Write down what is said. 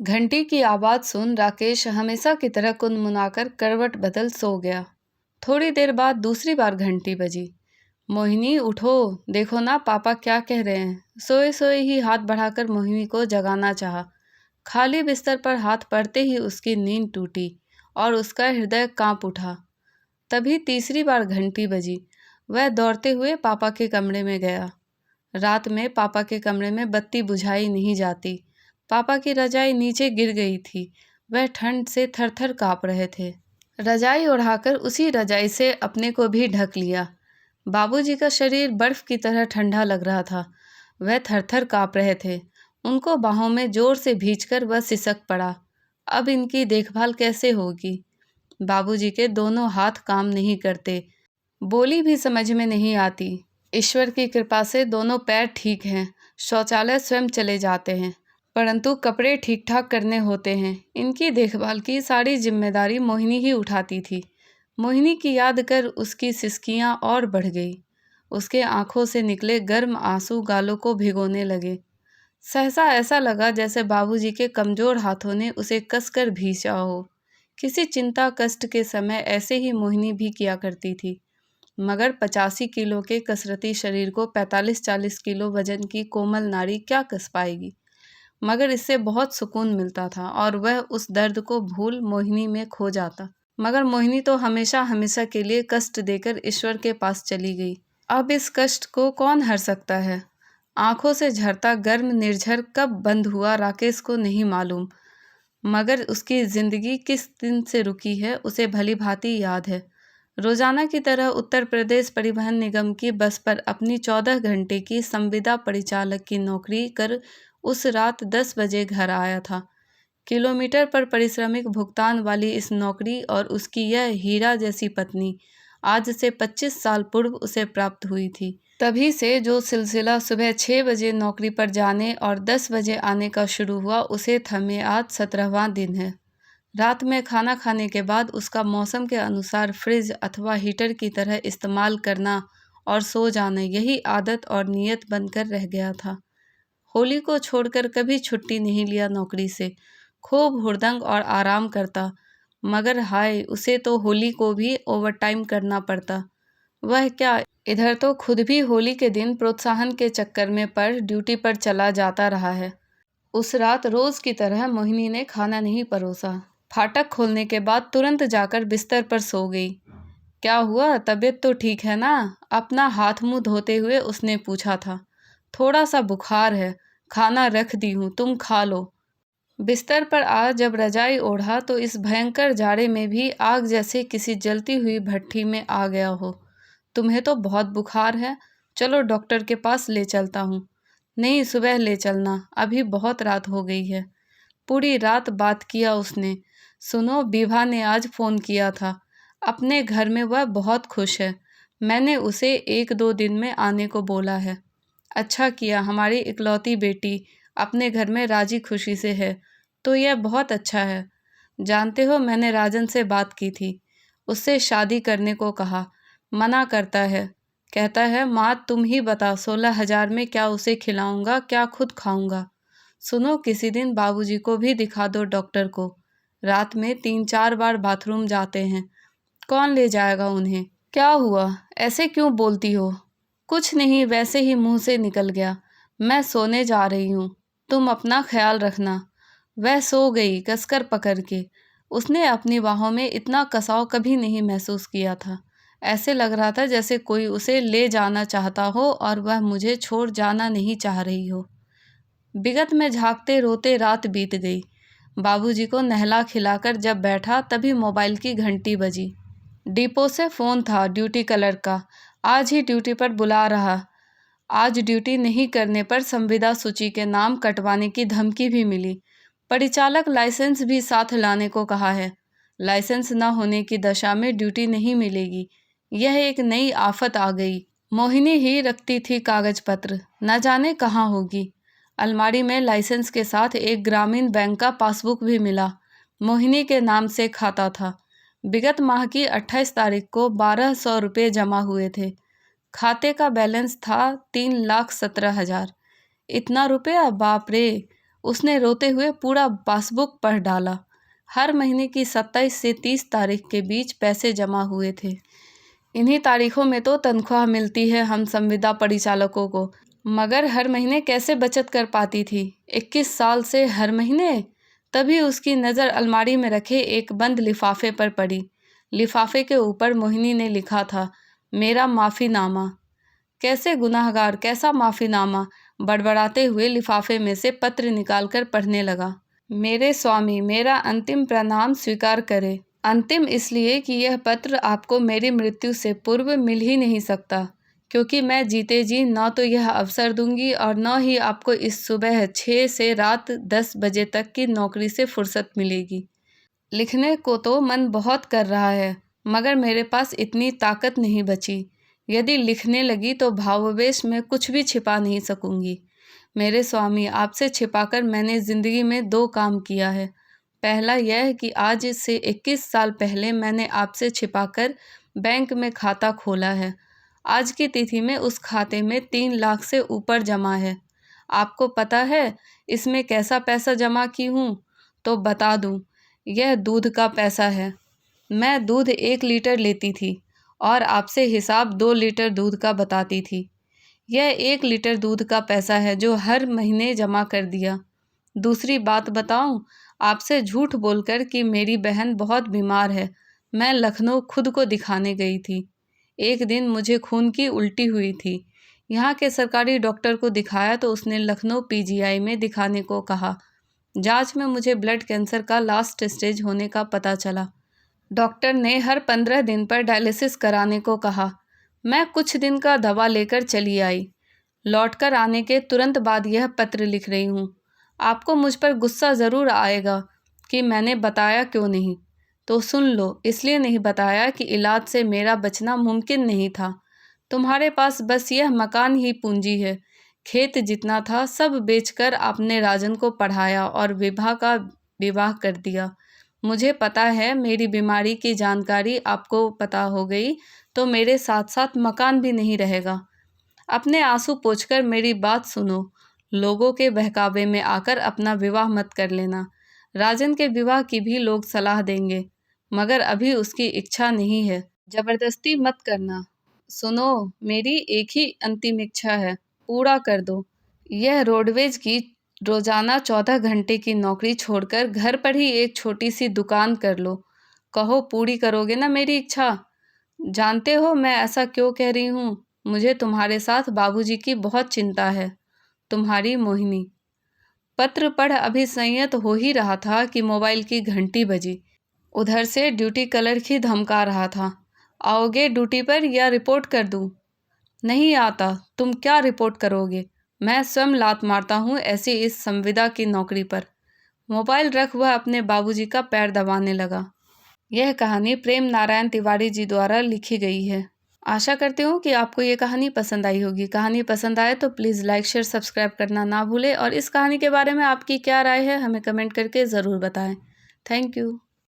घंटी की आवाज़ सुन राकेश हमेशा की तरह कुनमुनाकर करवट बदल सो गया। थोड़ी देर बाद दूसरी बार घंटी बजी। मोहिनी उठो, देखो ना पापा क्या कह रहे हैं। सोए सोए ही हाथ बढ़ाकर मोहिनी को जगाना चाहा। खाली बिस्तर पर हाथ पड़ते ही उसकी नींद टूटी और उसका हृदय कांप उठा। तभी तीसरी बार घंटी बजी। वह दौड़ते हुए पापा के कमरे में गया। रात में पापा के कमरे में बत्ती बुझाई नहीं जाती। पापा की रजाई नीचे गिर गई थी। वह ठंड से थरथर काँप रहे थे। रजाई ओढ़ाकर उसी रजाई से अपने को भी ढक लिया। बाबूजी का शरीर बर्फ की तरह ठंडा लग रहा था। वह थरथर काँप रहे थे। उनको बाहों में जोर से भींचकर वह सिसक पड़ा। अब इनकी देखभाल कैसे होगी? बाबूजी के दोनों हाथ काम नहीं करते। बोली भी समझ में नहीं आती। ईश्वर की कृपा से दोनों पैर ठीक हैं। शौचालय स्वयं चले जाते हैं, परंतु कपड़े ठीक ठाक करने होते हैं। इनकी देखभाल की सारी जिम्मेदारी मोहिनी ही उठाती थी। मोहिनी की याद कर उसकी सिसकियां और बढ़ गई। उसके आंखों से निकले गर्म आंसू गालों को भिगोने लगे। सहसा ऐसा लगा जैसे बाबूजी के कमजोर हाथों ने उसे कसकर भींचा हो। किसी चिंता कष्ट के समय ऐसे ही मोहिनी भी किया करती थी। मगर 85 किलो के कसरती शरीर को 45-40 किलो वजन की कोमल नारी क्या कस पाएगी? मगर इससे बहुत सुकून मिलता था और वह उस दर्द को भूल मोहिनी में खो जाता। मगर मोहिनी तो हमेशा हमेशा के लिए कष्ट देकर ईश्वर के पास चली गई। अब इस कष्ट को कौन हर सकता है? आंखों से झरता गर्म निर्झर कब बंद हुआ राकेश को नहीं मालूम, मगर उसकी जिंदगी किस दिन से रुकी है उसे भली भांति याद है। रोजाना की तरह उत्तर प्रदेश परिवहन निगम की बस पर अपनी 14 घंटे की संविदा परिचालक की नौकरी कर उस रात 10 बजे घर आया था। किलोमीटर पर परिश्रमिक भुगतान वाली इस नौकरी और उसकी यह हीरा जैसी पत्नी आज से 25 साल पूर्व उसे प्राप्त हुई थी। तभी से जो सिलसिला सुबह 6 बजे नौकरी पर जाने और 10 बजे आने का शुरू हुआ उसे थमे आज 17वां दिन है। रात में खाना खाने के बाद उसका मौसम के अनुसार फ्रिज अथवा हीटर की तरह इस्तेमाल करना और सो जाना यही आदत और नियत बनकर रह गया था। होली को छोड़कर कभी छुट्टी नहीं लिया नौकरी से। खूब हुड़दंग और आराम करता, मगर हाय उसे तो होली को भी ओवरटाइम करना पड़ता। वह क्या, इधर तो खुद भी होली के दिन प्रोत्साहन के चक्कर में पड़ ड्यूटी पर चला जाता रहा है। उस रात रोज की तरह मोहिनी ने खाना नहीं परोसा। फाटक खोलने के बाद तुरंत जाकर बिस्तर पर सो गई। क्या हुआ, तबीयत तो ठीक है ना? अपना हाथ मुंह धोते हुए उसने पूछा था। थोड़ा सा बुखार है, खाना रख दी हूँ, तुम खा लो। बिस्तर पर जब रजाई ओढ़ा तो इस भयंकर जाड़े में भी आग जैसे किसी जलती हुई भट्ठी में आ गया हो। तुम्हें तो बहुत बुखार है, चलो डॉक्टर के पास ले चलता हूँ। नहीं, सुबह ले चलना, अभी बहुत रात हो गई है। पूरी रात बात किया उसने। सुनो, विभा ने आज फ़ोन किया था। अपने घर में वह बहुत खुश है। मैंने उसे 1-2 दिन में आने को बोला है। अच्छा किया, हमारी इकलौती बेटी अपने घर में राजी खुशी से है तो यह बहुत अच्छा है। जानते हो, मैंने राजन से बात की थी। उससे शादी करने को कहा, मना करता है। कहता है माँ तुम ही बता 16,000 में क्या उसे खिलाऊंगा, क्या खुद खाऊंगा। सुनो, किसी दिन बाबूजी को भी दिखा दो डॉक्टर को। रात में 3-4 बार बाथरूम जाते हैं, कौन ले जाएगा उन्हें? क्या हुआ, ऐसे क्यों बोलती हो? कुछ नहीं, वैसे ही मुंह से निकल गया। मैं सोने जा रही हूँ, तुम अपना ख्याल रखना। वह सो गई कसकर पकड़ के। उसने अपनी बाहों में इतना कसाव कभी नहीं महसूस किया था। ऐसे लग रहा था जैसे कोई उसे ले जाना चाहता हो और वह मुझे छोड़ जाना नहीं चाह रही हो। विगत में झांकते रोते रात बीत गई। बाबूजी को नहला खिलाकर जब बैठा तभी मोबाइल की घंटी बजी। डिपो से फ़ोन था, ड्यूटी कलर का। आज ही ड्यूटी पर बुला रहा। आज ड्यूटी नहीं करने पर संविदा सूची के नाम कटवाने की धमकी भी मिली। परिचालक लाइसेंस भी साथ लाने को कहा है। लाइसेंस न होने की दशा में ड्यूटी नहीं मिलेगी। यह एक नई आफत आ गई। मोहिनी ही रखती थी कागज पत्र, न जाने कहाँ होगी। अलमारी में लाइसेंस के साथ एक ग्रामीण बैंक का पासबुक भी मिला। मोहिनी के नाम से खाता था। विगत माह की 28 तारीख को 1200 रुपये जमा हुए थे। खाते का बैलेंस था 3,17,000। इतना रुपया, बाप रे! उसने रोते हुए पूरा पासबुक पढ़ डाला। हर महीने की 27 से 30 तारीख के बीच पैसे जमा हुए थे। इन्हीं तारीखों में तो तनख्वाह मिलती है हम संविदा परिचालकों को, मगर हर महीने कैसे बचत कर पाती थी 21 साल से हर महीने। तभी उसकी नज़र अलमारी में रखे एक बंद लिफाफे पर पड़ी। लिफाफे के ऊपर मोहिनी ने लिखा था, मेरा माफ़ीनामा। कैसे गुनाहगार, कैसा माफ़ीनामा। बड़बड़ाते हुए लिफाफे में से पत्र निकालकर पढ़ने लगा। मेरे स्वामी, मेरा अंतिम प्रणाम स्वीकार करें। अंतिम इसलिए कि यह पत्र आपको मेरी मृत्यु से पूर्व मिल ही नहीं सकता, क्योंकि मैं जीते जी न तो यह अवसर दूंगी और न ही आपको इस सुबह 6 से रात 10 बजे तक की नौकरी से फुर्सत मिलेगी। लिखने को तो मन बहुत कर रहा है, मगर मेरे पास इतनी ताकत नहीं बची। यदि लिखने लगी तो भावावेश में कुछ भी छिपा नहीं सकूंगी। मेरे स्वामी, आपसे छिपाकर मैंने ज़िंदगी में 2 काम किया है। पहला यह कि आज से 21 साल पहले मैंने आपसे छिपाकर बैंक में खाता खोला है। आज की तिथि में उस खाते में 3 लाख से ऊपर जमा है। आपको पता है इसमें कैसा पैसा जमा की हूँ? तो बता दूँ, यह दूध का पैसा है। मैं दूध 1 लीटर लेती थी और आपसे हिसाब 2 लीटर दूध का बताती थी। यह 1 लीटर दूध का पैसा है जो हर महीने जमा कर दिया। दूसरी बात बताऊं, आपसे झूठ बोलकर कि मेरी बहन बहुत बीमार है, मैं लखनऊ खुद को दिखाने गई थी। एक दिन मुझे खून की उल्टी हुई थी। यहाँ के सरकारी डॉक्टर को दिखाया तो उसने लखनऊ पीजीआई में दिखाने को कहा। जांच में मुझे ब्लड कैंसर का लास्ट स्टेज होने का पता चला। डॉक्टर ने हर 15 दिन पर डायलिसिस कराने को कहा। मैं कुछ दिन का दवा लेकर चली आई। लौटकर आने के तुरंत बाद यह पत्र लिख रही हूँ। आपको मुझ पर गुस्सा ज़रूर आएगा कि मैंने बताया क्यों नहीं, तो सुन लो। इसलिए नहीं बताया कि इलाज से मेरा बचना मुमकिन नहीं था। तुम्हारे पास बस यह मकान ही पूंजी है। खेत जितना था सब बेचकर आपने राजन को पढ़ाया और विवाह कर दिया। मुझे पता है मेरी बीमारी की जानकारी आपको पता हो गई तो मेरे साथ साथ मकान भी नहीं रहेगा। अपने आंसू पोंछकर मेरी बात सुनो। लोगों के बहकावे में आकर अपना विवाह मत कर लेना। राजन के विवाह की भी लोग सलाह देंगे, मगर अभी उसकी इच्छा नहीं है। जबरदस्ती मत करना। सुनो, मेरी एक ही अंतिम इच्छा है, पूरा कर दो। यह रोडवेज की रोजाना 14 घंटे की नौकरी छोड़कर घर पर ही एक छोटी सी दुकान कर लो। कहो पूरी करोगे ना मेरी इच्छा? जानते हो मैं ऐसा क्यों कह रही हूँ? मुझे तुम्हारे साथ बाबूजी की बहुत चिंता है। तुम्हारी मोहिनी। पत्र पढ़ अभी संयत हो ही रहा था कि मोबाइल की घंटी बजी। उधर से ड्यूटी क्लर्क ही धमका रहा था, आओगे ड्यूटी पर या रिपोर्ट कर दूँ? नहीं आता। तुम क्या रिपोर्ट करोगे? मैं स्वयं लात मारता हूँ ऐसी इस संविदा की नौकरी पर। मोबाइल रख वह अपने बाबूजी का पैर दबाने लगा। यह कहानी प्रेम नारायण तिवारी जी द्वारा लिखी गई है। आशा करती हूँ कि आपको ये कहानी पसंद आई होगी। कहानी पसंद आए तो प्लीज़ लाइक शेयर सब्सक्राइब करना ना भूलें और इस कहानी के बारे में आपकी क्या राय है हमें कमेंट करके ज़रूर बताएं। Thank you.